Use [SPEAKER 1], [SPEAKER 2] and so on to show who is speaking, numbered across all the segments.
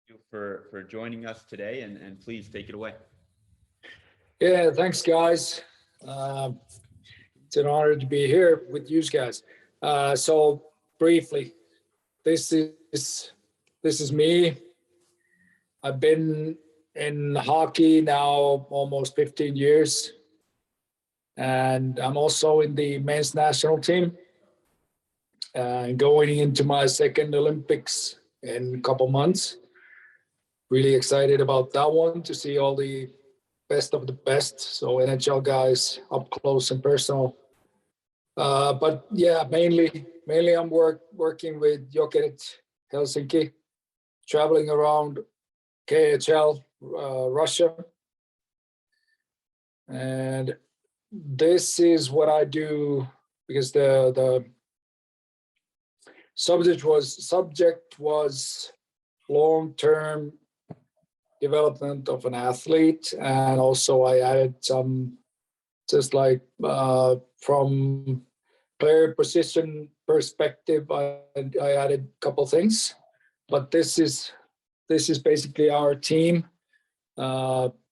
[SPEAKER 1] you for joining us today, and please take it away.
[SPEAKER 2] Yeah, thanks, guys. It's an honor to be here with you guys. So briefly, this is me. I've been in hockey now almost 15 years, and I'm also in the men's national team. Going into my second Olympics in a couple months. Really excited about that one to see all the best of the best. So NHL guys up close and personal. But yeah, mainly I'm working with Jokerit Helsinki, traveling around KHL, Russia, and this is what I do because the subject was long-term development of an athlete, and also I added some just like from player position perspective, I added a couple things, but this is basically our team.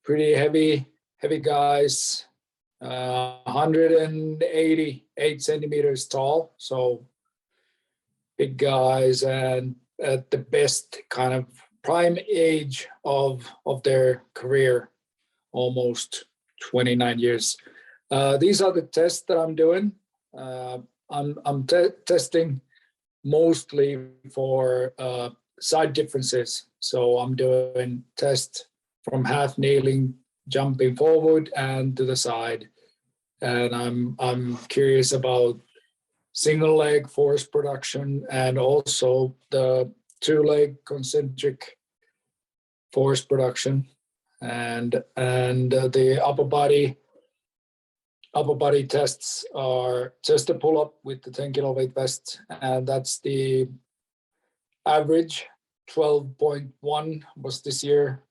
[SPEAKER 2] Pretty heavy guys, 188 centimeters tall, so big guys, and at the best kind of prime age of their career, almost 29 years. These are the tests that I'm doing. I'm testing mostly for side differences. So I'm doing tests from half kneeling, jumping forward and to the side. And I'm curious about single leg force production and also the two leg concentric force production, and the upper body tests are just a pull up with the 10 kilo weight vest, and that's the average. 12.1 was this year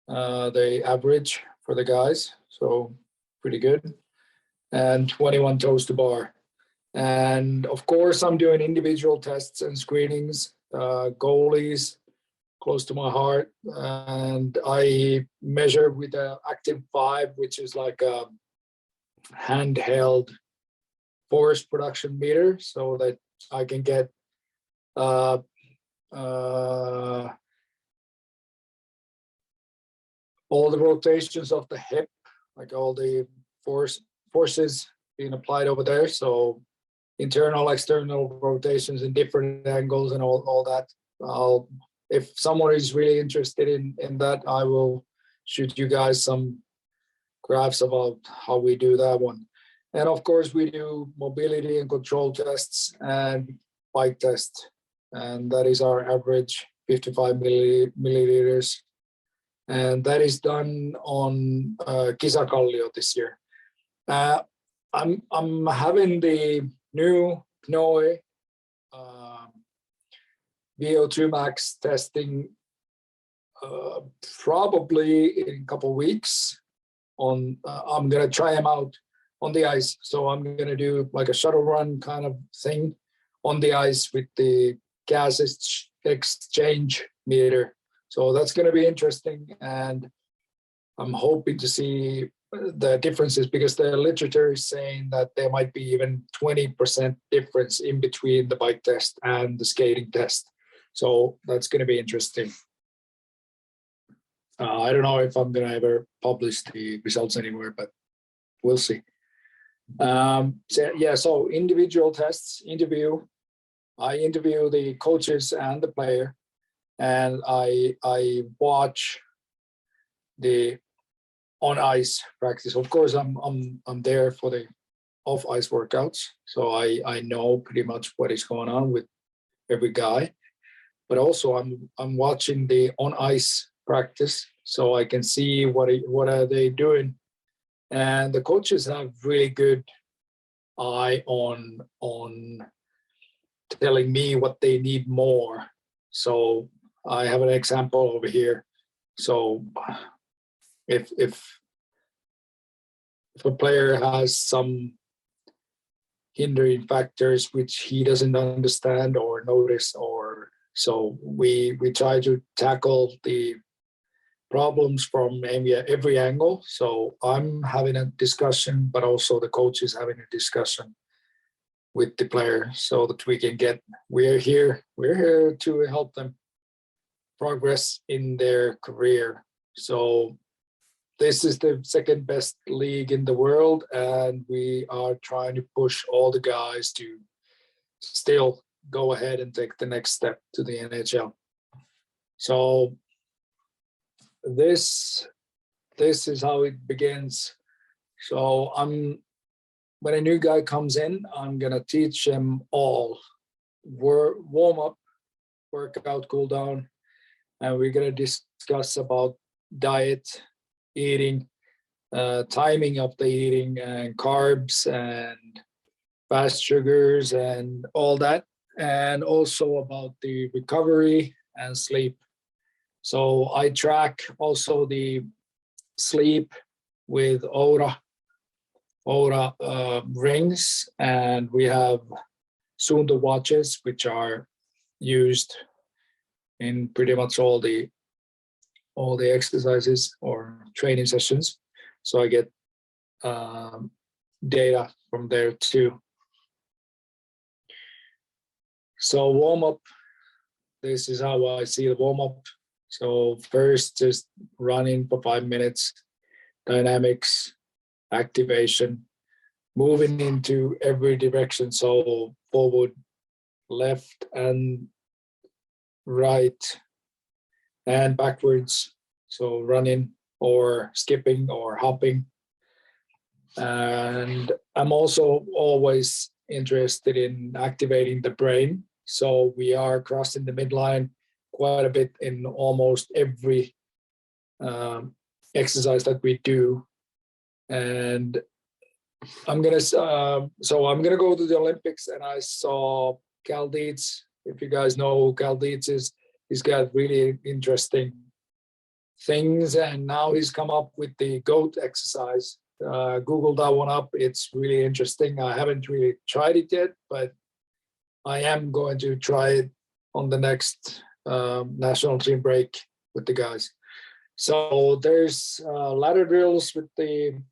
[SPEAKER 2] the average for the guys, so pretty good, and 21 toes to bar. And of course, I'm doing individual tests and screenings, goalies close to my heart. And I measure with the Active 5, which is like a handheld force production meter, so that I can get all the rotations of the hip, like all the forces being applied over there. So internal, external rotations in different angles and all that. If someone is really interested in that, I will shoot you guys some graphs about how we do that one. And of course, we do mobility and control tests and bike test. And that is our average 55 milliliters. And that is done on Kisakallio this year. I'm having the new Pnoe VO2 max testing probably in a couple of weeks. I'm gonna try them out on the ice. So I'm gonna do like a shuttle run kind of thing on the ice with the gas exchange meter. So that's gonna be interesting, and I'm hoping to see the differences, because the literature is saying that there might be even 20% difference in between the bike test and the skating test. So that's going to be interesting. I don't know if I'm going to ever publish the results anywhere, but we'll see. So individual tests, I interview the coaches and the player, and I watch the on ice practice. Of course, I'm there for the off ice workouts, so I know pretty much what is going on with every guy. But also I'm watching the on ice practice, so I can see what are they doing. And the coaches have really good eye on telling me what they need more. So I have an example over here. So if a player has some hindering factors which he doesn't understand or notice or So we try to tackle the problems from every angle. So I'm having a discussion, but also the coach is having a discussion with the player so that we can get, we're here to help them progress in their career. So this is the second best league in the world, and we are trying to push all the guys to still go ahead and take the next step to the NHL. So this is how it begins. So when a new guy comes in, I'm gonna teach them all warm up, workout, cool down, and we're gonna discuss about diet, eating, timing of the eating, and carbs and fast sugars and all that, and also about the recovery and sleep. So I track also the sleep with Oura rings, and we have Suunto watches, which are used in pretty much all the exercises or training sessions. So I get data from there too. So warm up, this is how I see the warm up. So first, just running for 5 minutes, dynamics, activation, moving into every direction. So forward, left, and right, and backwards. So running or skipping or hopping. And I'm also always interested in activating the brain. So we are crossing the midline quite a bit in almost every exercise that we do. And I'm gonna go to the Olympics, and I saw Cal Dietz. If you guys know who Cal Dietz is, he's got really interesting things, and now he's come up with the GOAT exercise. Google that one up. It's really interesting. I haven't really tried it yet, but I am going to try it on the next national team break with the guys. So there's ladder drills with the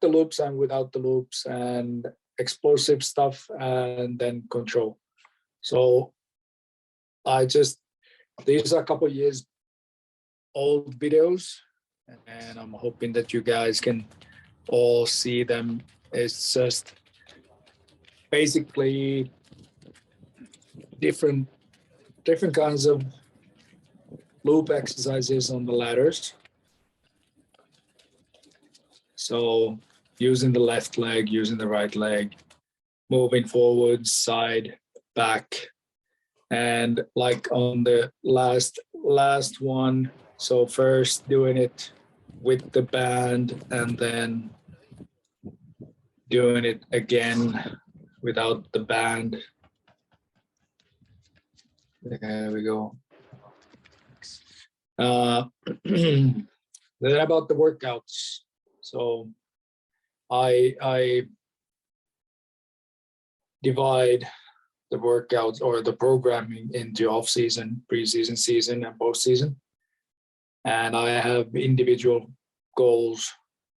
[SPEAKER 2] loops and without the loops, and explosive stuff, and then control. So these are a couple of years old videos, and I'm hoping that you guys can all see them. It's just basically different kinds of loop exercises on the ladders. So using the left leg, using the right leg, moving forward, side, back, and like on the last one. So first doing it with the band, and then doing it again without the band. There we go. Then about the workouts. So I divide the workouts or the programming into off-season, pre-season, season, and post-season. And I have individual goals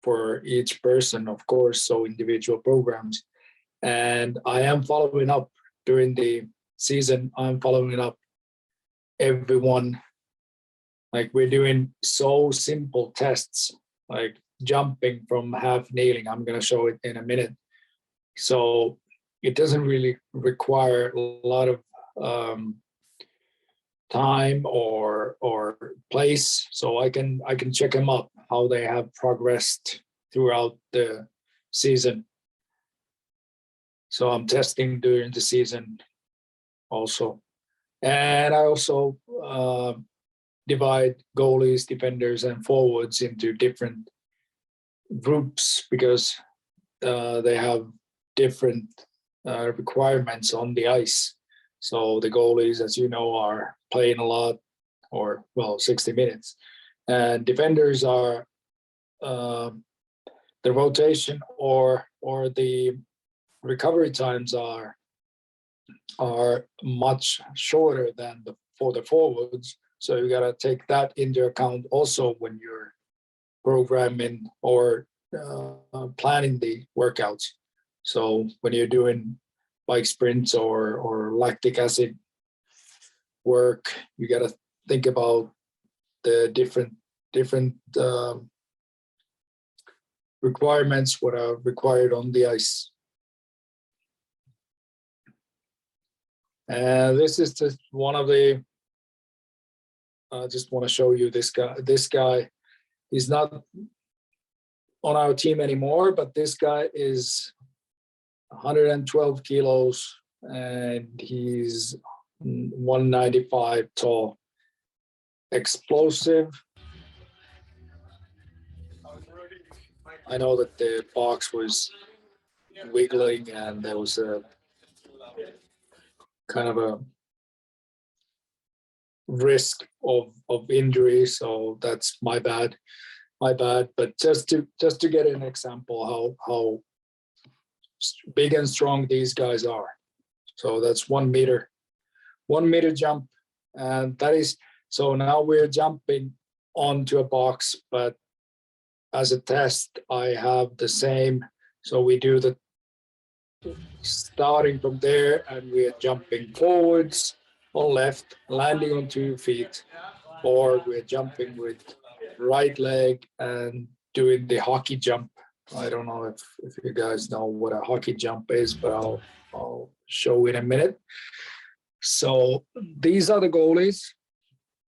[SPEAKER 2] for each person, of course, so individual programs. And I am following up during the season. I'm following up everyone. Like, we're doing so simple tests, like jumping from half kneeling. I'm going to show it in a minute. So it doesn't really require a lot of time or place. So I can check them up, how they have progressed throughout the season. So I'm testing during the season also. And I also divide goalies, defenders, and forwards into different groups, because they have different requirements on the ice. So the goalies, as you know, are playing a lot, or 60 minutes, and defenders are the rotation or the recovery times are much shorter than the for the forwards. So you gotta take that into account also when you're programming or planning the workouts. So when you're doing bike sprints or lactic acid work, you got to think about the different requirements what are required on the ice. And this is just one of the. I just want to show you this guy. This guy, he's not on our team anymore, but this guy is 112 kilos and he's 195 tall. Explosive. I know that the box was wiggling and there was a kind of a risk of injury, so that's my bad. But just to get an example how big and strong these guys are. So that's 1 meter jump, and that is, so now we're jumping onto a box, but as a test I have the same. So we do the starting from there and we're jumping forwards on left, landing on 2 feet, or we're jumping with right leg and doing the hockey jump. I don't know if you guys know what a hockey jump is, but I'll show in a minute. So these are the goalies,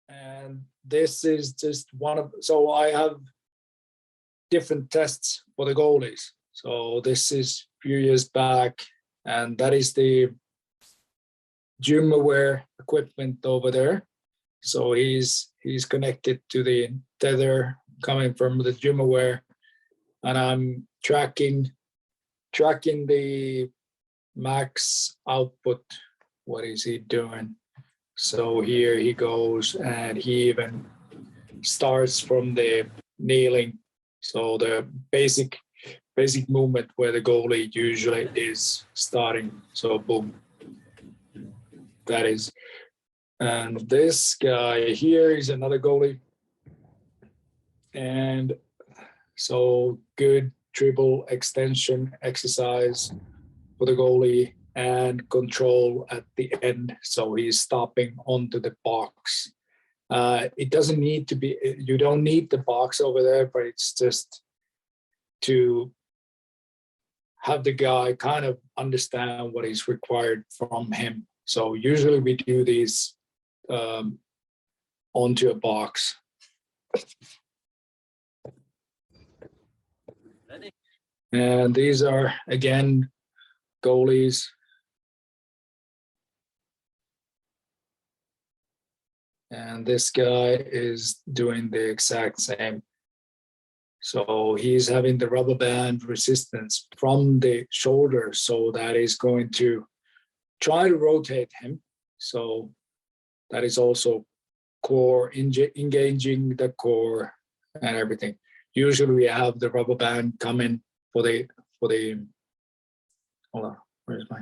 [SPEAKER 2] and this is just one of, so I have different tests for the goalies. So this is a few years back, and that is the gym aware equipment over there. So he's connected to the tether coming from the gym aware, and I'm tracking the max output. What is he doing? So here he goes, and he even starts from the kneeling. So the basic movement where the goalie usually is starting. So boom, that is. And this guy here is another goalie. And so good dribble extension exercise for the goalie and control at the end. So he's stopping onto the box. It doesn't need to be, you don't need the box over there, but it's just to have the guy kind of understand what is required from him. So usually we do these onto a box. And these are, again, goalies. And this guy is doing the exact same. So he's having the rubber band resistance from the shoulder. So that is going to try to rotate him. So that is also core, engaging the core and everything. Usually we have the rubber band coming for the, hold on, where's my?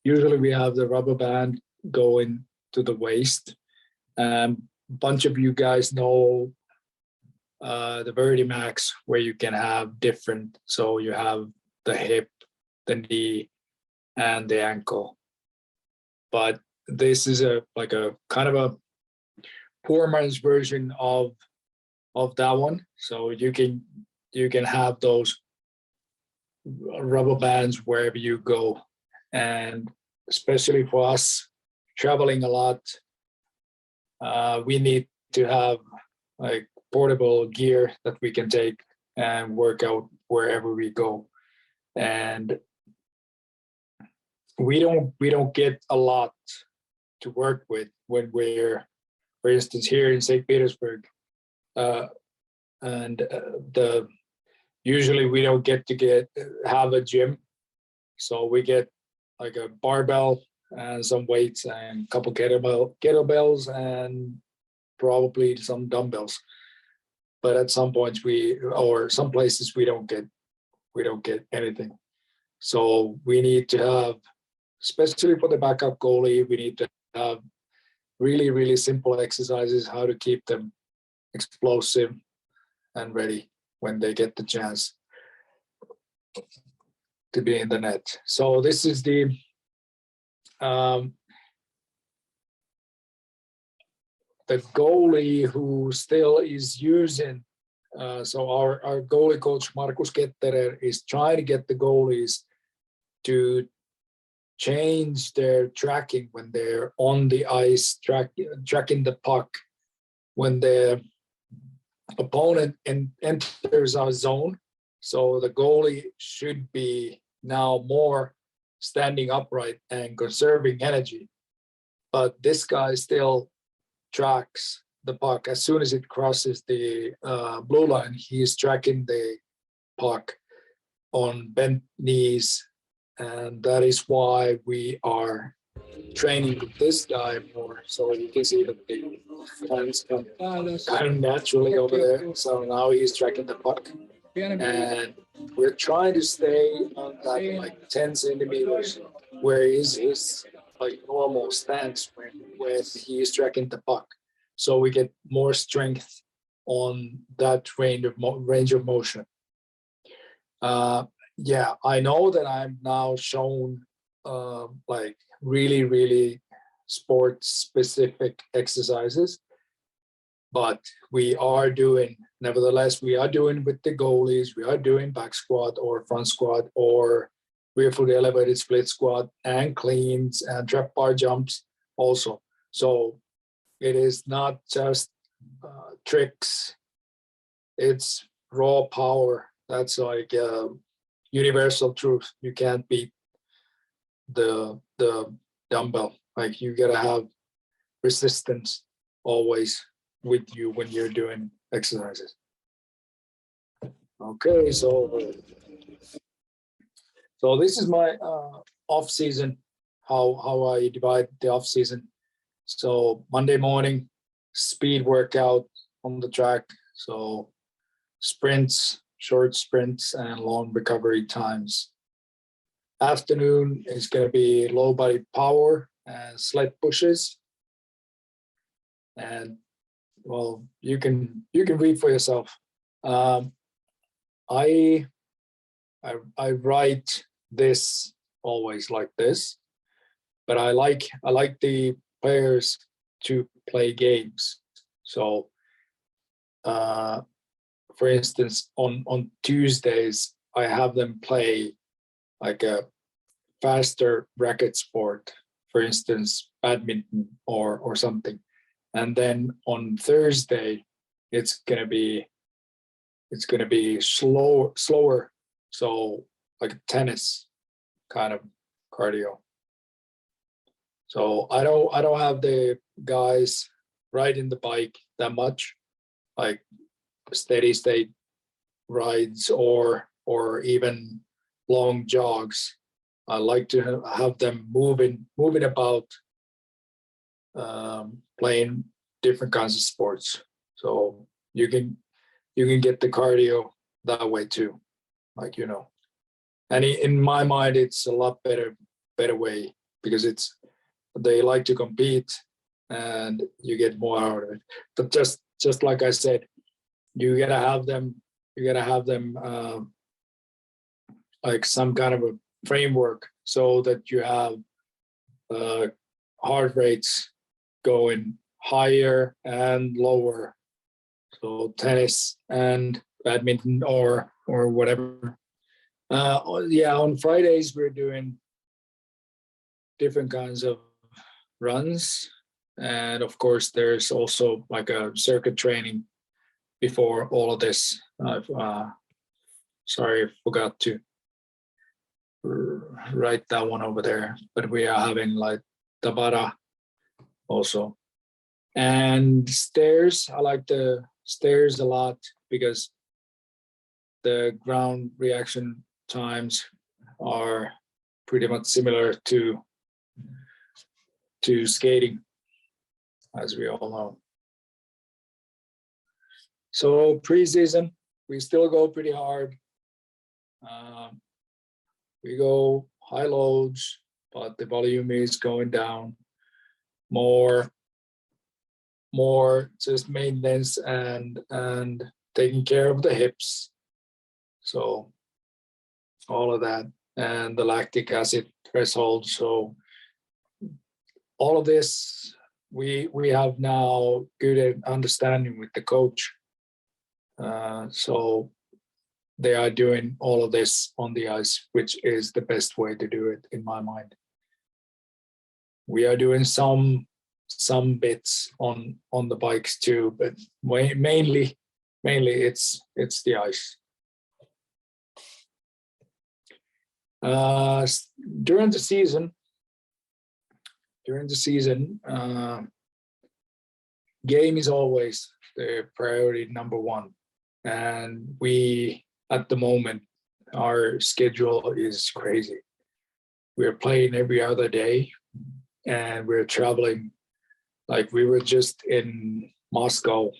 [SPEAKER 2] Usually we have the rubber band going to the waist. A bunch of you guys know the Vertimax, where you can have different, so you have the hip, the knee, and the ankle. But this is like a kind of a poor man's version of that one. So you can have those rubber bands wherever you go. And especially for us traveling a lot, we need to have like portable gear that we can take and work out wherever we go. And we don't get a lot to work with when we're, for instance, here in St. Petersburg, usually we don't get to have a gym, so we get like a barbell and some weights and a couple kettlebells and probably some dumbbells. But at some points or some places we don't get anything. So we need to have especially for the backup goalie, we need to have really simple exercises how to keep them explosive and ready when they get the chance to be in the net. So this is the goalie who still is using. So our goalie coach Markus Ketterer is trying to get the goalies to change their tracking when they're on the ice, tracking the puck when the opponent enters our zone. So the goalie should be now more standing upright and conserving energy. But this guy still tracks the puck. As soon as it crosses the blue line, he's tracking the puck on bent knees. And that is why we are training with this guy more. So you can see that the hands come kind of naturally over there. So now he's tracking the puck. And we're trying to stay on that like 10 centimeters where is his like normal stance when he is tracking the puck. So we get more strength on that range of motion. Yeah, I know that I'm now shown like really sports specific exercises, but we are doing, nevertheless, we are doing with the goalies, we are doing back squat or front squat or rear foot elevated split squat and cleans and trap bar jumps also. So it is not just tricks, it's raw power. That's like universal truth. You can't beat the dumbbell. Like you gotta have resistance always with you when you're doing exercises. Okay, so this is my off season. How I divide the off season. So Monday morning, speed workout on the track. So sprints, short sprints, and long recovery times. Afternoon is going to be low body power and sled pushes. And well, you can read for yourself. I write this always like this, but I like the players to play games. So, for instance, on Tuesdays, I have them play like a faster racket sport, for instance, badminton or something. And then on Thursday, it's gonna be slower, so like tennis kind of cardio. So I don't have the guys riding the bike that much, like steady state rides or even long jogs. I like to have them moving about, playing different kinds of sports. So you can get the cardio that way too, like, you know. And in my mind, it's a lot better way because they like to compete and you get more out of it. But just like I said, you gotta have them like some kind of a framework so that you have heart rates going higher and lower. So tennis and badminton or whatever. Yeah, on Fridays we're doing different kinds of runs, and of course there's also like a circuit training before all of this. Sorry, I forgot to write that one over there, but we are having like Tabata also. And stairs, I like the stairs a lot because the ground reaction times are pretty much similar to skating, as we all know. So preseason, we still go pretty hard. We go high loads, but the volume is going down. More just maintenance and taking care of the hips. So all of that, and the lactic acid threshold. So all of this, we have now good understanding with the coach. So they are doing all of this on the ice, which is the best way to do it in my mind. We are doing some bits on the bikes too, but mainly it's the ice. During the season, game is always the priority number one, and we at the moment our schedule is crazy. We're playing every other day, and we're traveling. Like we were just in Moscow,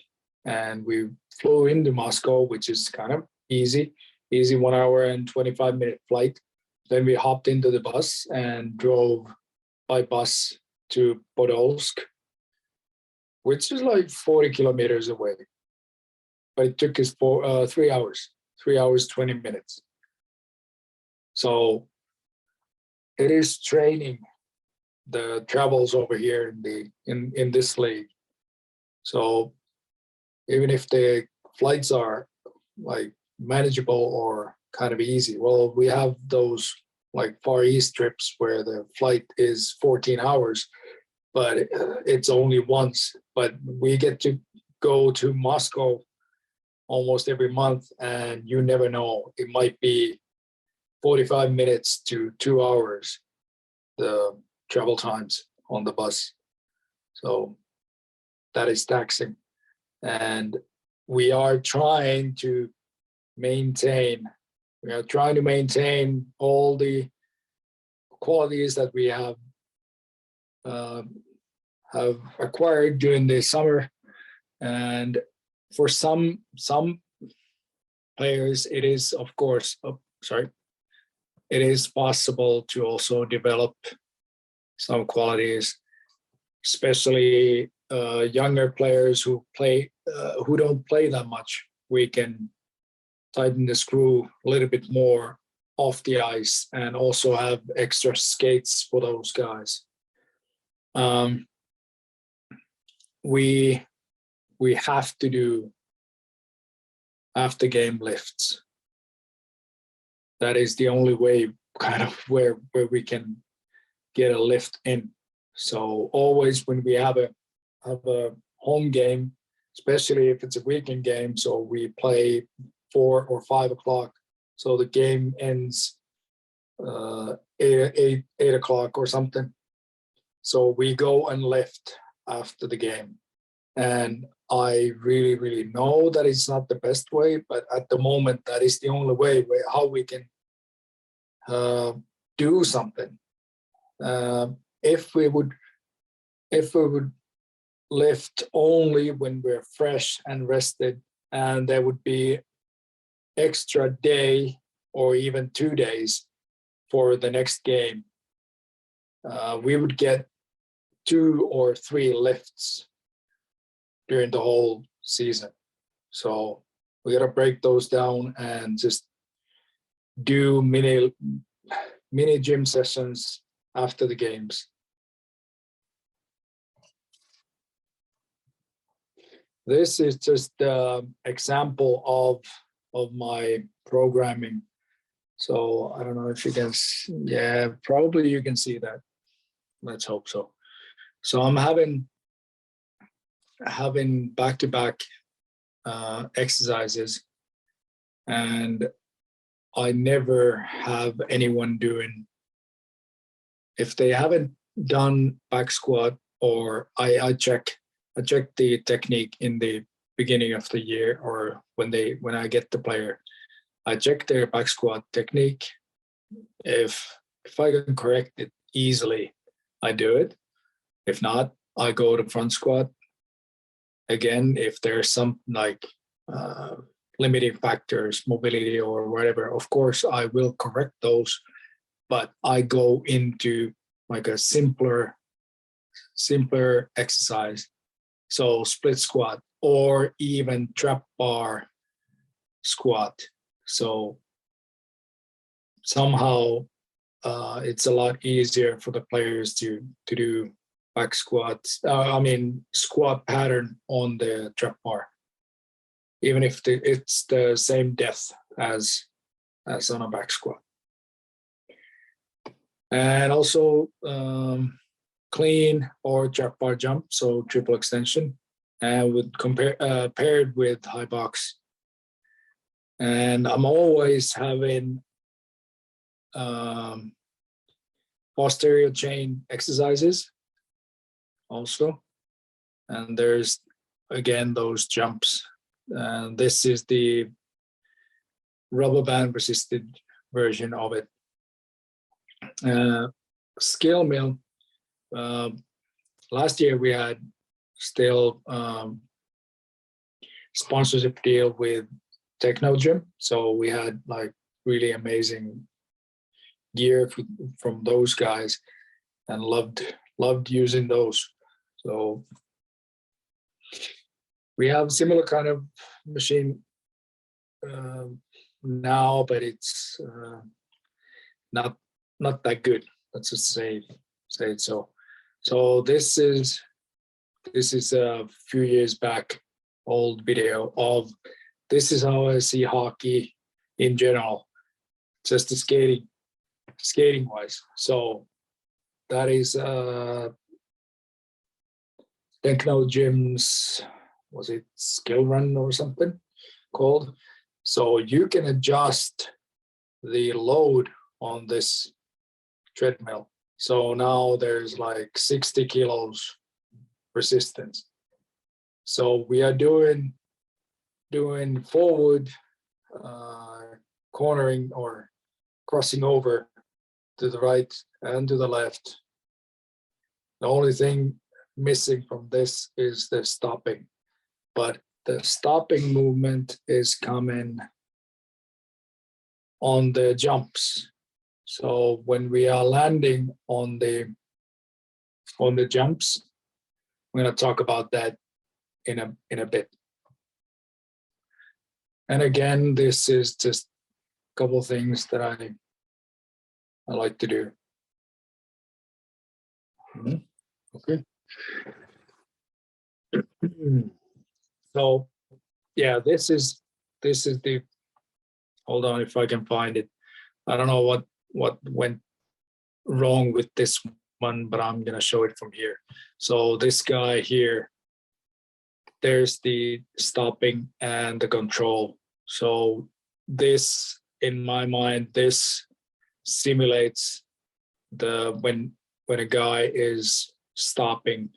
[SPEAKER 2] and we flew into Moscow, which is kind of easy 1 hour and 25-minute flight. Then we hopped into the bus and drove by bus to Podolsk, which is like 40 kilometers away. But it took us 3 hours, 20 minutes. So it is training the travels over here in this league. So even if the flights are like manageable or kind of easy, well, we have those like Far East trips where the flight is 14 hours, but it's only once. But we get to go to Moscow almost every month, and you never know. It might be 45 minutes to 2 hours, the travel times on the bus. So that is taxing. And we are trying to maintain all the qualities that we have acquired during the summer. And for some players, it is, of course, it is possible to also develop some qualities, especially younger players who don't play that much. We can tighten the screw a little bit more off the ice and also have extra skates for those guys. We have to do after game lifts. That is the only way kind of where we can get a lift in. So always when we have a home game, especially if it's a weekend game, so we play 4 or 5 o'clock, so the game ends 8 o'clock or something. So we go and lift after the game. And I really know that it's not the best way, but at the moment that is the only way how we can do something. If we would lift only when we're fresh and rested, and there would be extra day or even 2 days for the next game, we would get 2 or 3 lifts during the whole season. So we got to break those down and just do mini gym sessions after the games. This is just an example of my programming. So I don't know if you can, yeah, probably you can see that. Let's hope so. So I'm having back-to-back exercises, and I never have anyone doing, if they haven't done back squat, or I check the technique in the beginning of the year, or when I get the player, I check their back squat technique. If I can correct it easily, I do it. If not, I go to front squat. Again, if there's some like limiting factors, mobility or whatever, of course I will correct those, but I go into like a simpler exercise. So split squat or even trap bar squat. So somehow it's a lot easier for the players to do back squats. Squat pattern on the trap bar, even if it's the same depth as on a back squat. And also clean or trap bar jump, so triple extension, and would compare paired with high box. And I'm always having posterior chain exercises also, and there's again those jumps, and this is the rubber band resisted version of it. Scale mill, last year we had still sponsorship deal with Techno Gym, so we had like really amazing gear from those guys, and loved using those. So we have similar kind of machine now, but it's not that good. Let's just say it so. So this is a few years back old video of this is how I see hockey in general, just the skating wise. So that is Techno Gym's, was it skill run or something called? So you can adjust the load on this treadmill. So now there's like 60 kilos resistance. So we are doing forward cornering or crossing over to the right and to the left. The only thing missing from this is the stopping, but the stopping movement is coming on the jumps. So when we are landing on the jumps, I'm going to talk about that in a bit. And again, this is just a couple of things that I like to do. Okay. So yeah, this is the, hold on if I can find it. I don't know what went wrong with this one, but I'm gonna show it from here. So this guy here, there's the stopping and the control. So this, in my mind, this simulates the when a guy is stopping,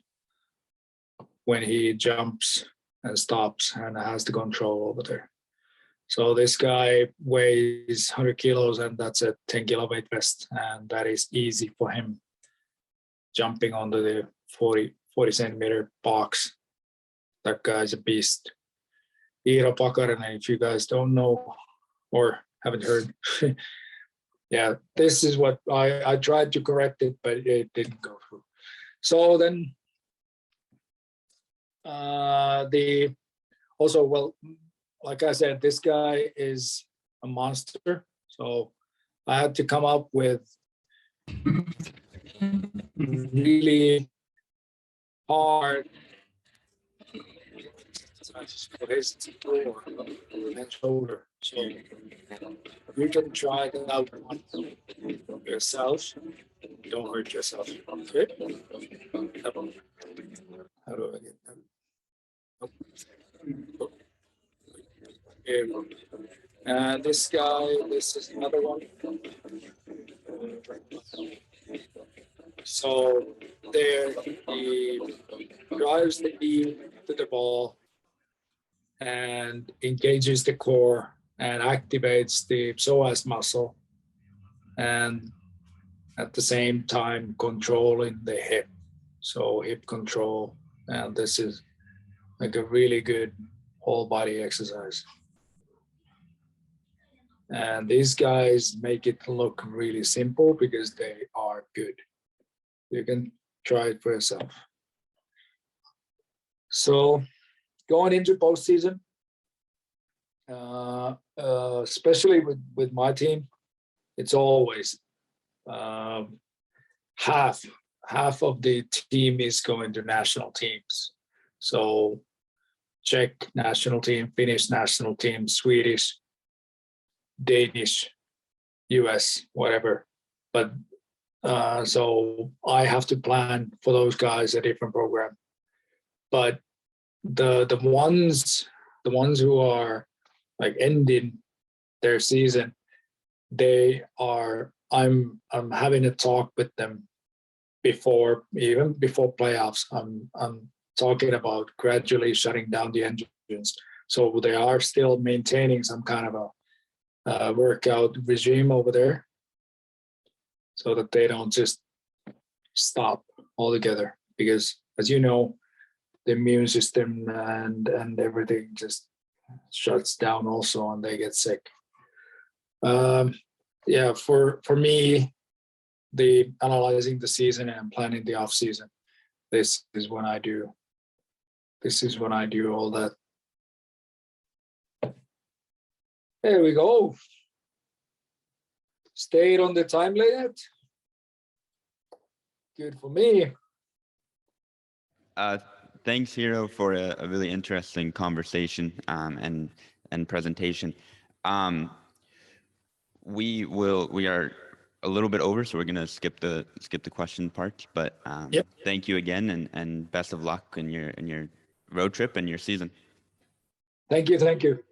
[SPEAKER 2] when he jumps and stops and has the control over there. So this guy weighs 100 kilos and that's a 10 kilo weight vest, and that is easy for him jumping onto the 40 centimeter box. That guy's a beast. Iiro Pakarinen, if you guys don't know or haven't heard. Yeah, this is what I tried to correct it, but it didn't go through. So then well, like I said, this guy is a monster. So I had to come up with really hard for his core and shoulder. So you can try that out yourself. Don't hurt yourself. Okay. How do I get that? Oh. Here we go. And this guy, this is another one. So there he drives the knee to the ball and engages the core and activates the psoas muscle, and at the same time controlling the hip. So hip control, and this is like a really good whole body exercise. And these guys make it look really simple because they are good. You can try it for yourself. So going into postseason, especially with my team, it's always half of the team is going to national teams. So Czech national team, Finnish national team, Swedish, Danish, US, whatever. But so I have to plan for those guys a different program. But the ones who are like ending their season, I'm having a talk with them even before playoffs. I'm talking about gradually shutting down the engines. So they are still maintaining some kind of a workout regime over there, so that they don't just stop altogether. Because as you know, the immune system and everything just shuts down also, and they get sick. Yeah, for me, the analyzing the season and planning the off season, this is when I do all that. There we go. Stayed on the time limit. Good for me.
[SPEAKER 1] Thanks, Hiro, for a really interesting conversation and presentation. We are a little bit over, so we're gonna skip the question part. But
[SPEAKER 2] Yep.
[SPEAKER 1] Thank you again, and best of luck in your road trip and your season.
[SPEAKER 2] Thank you.